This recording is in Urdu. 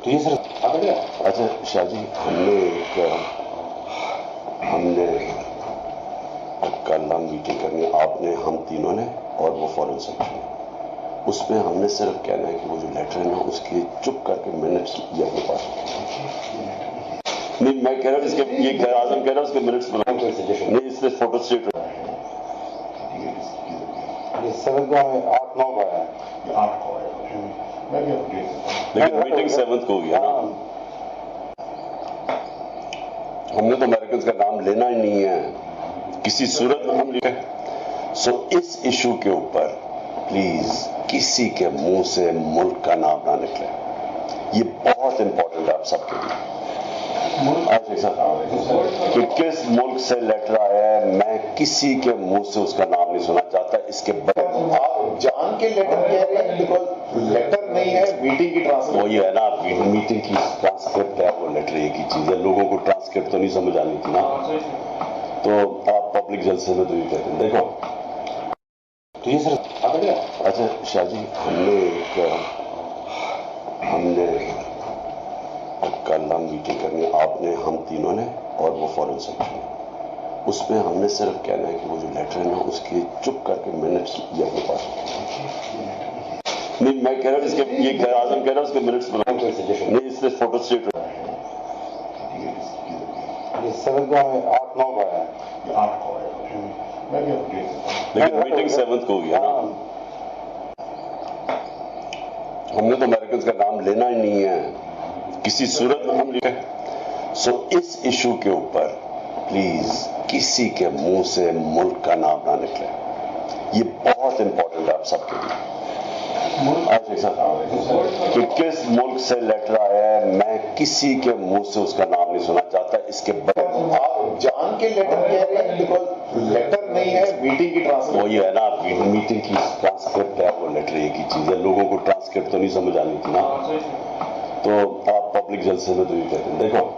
تو یہ سر اچھا شاہ جی ہم نے کل میٹنگ کرنی آپ نے ہم تینوں نے اور وہ فورن سیکٹری نے اس میں ہم نے صرف کہنا ہے کہ وہ جو لیٹر ہے نا اس کی چپ کر کے منٹس یہ اپنے پاس نہیں میں کہہ رہا ہوں اس کے یہ قائد اعظم کہہ رہا ہوں اس کے منٹس بناؤ نہیں اس میں فوٹو اسٹیٹ لیکن میٹنگ 7 کو ہوئی ہے نا ہم نے تو امریکنز کا نام لینا ہی نہیں ہے کسی صورت میں ہم لکھیں سو اس ایشو کے اوپر پلیز کسی کے منہ سے ملک کا نام نہ نکلے یہ بہت امپورٹنٹ ہے آپ سب کے لیے کہ کس ملک سے لیٹر آیا ہے میں کسی کے منہ سے اس کا نام نہیں سنا چاہتا اس کے آپ جان کے لیٹر کہہ رہے ہیں بیکاز لیٹر نہیں ہے میٹنگ کی ٹرانسکرپٹ وہی ہے نا میٹنگ کی ٹرانسکرپٹ ہے وہ لیٹر ایک ہی چیز ہے لوگوں کو ٹرانسکرپٹ تو نہیں سمجھ آنی تھی نا تو آپ پبلک جلسے میں تو یہ کہتے ہیں دیکھو تو یہ سر اچھا شاہ جی ہم نے کل میٹنگ کرنی آپ نے ہم تینوں نے اور وہ فورن سیکٹری نے اس میں ہم نے صرف کہنا ہے کہ وہ جو لیٹر ہے نا اس کی چپ کر کے منٹس یہ اپنے پاس نہیں میں کہہ رہا ہوں اس کے یہ قائد اعظم کہہ رہا ہوں اس کے منٹس بناؤ نہیں اس میں فوٹو اسٹیٹ لیکن میٹنگ 7 کو ہوئی ہے نا ہم نے تو امریکنز کا نام لینا ہی نہیں ہے کسی صورت میں ہم لکھیں سو اس ایشو کے اوپر پلیز کسی کے منہ سے ملک کا نام نہ نکلے یہ بہت امپورٹنٹ ہے آپ سب کے لیے کہ کس ملک سے لیٹر آیا ہے میں کسی کے منہ سے اس کا نام نہیں سنا چاہتا اس کے آپ جان کے لیٹر کہہ رہے ہیں بیکاز لیٹر نہیں ہے میٹنگ کی ٹرانسکرپٹ وہی ہے نا میٹنگ کی ٹرانسکرپٹ ہے وہ لیٹر ایک ہی چیز ہے لوگوں کو ٹرانسکرپٹ تو نہیں سمجھ آنی تھی نا تو آپ پبلک جلسے میں تو یہ کہتے ہیں دیکھو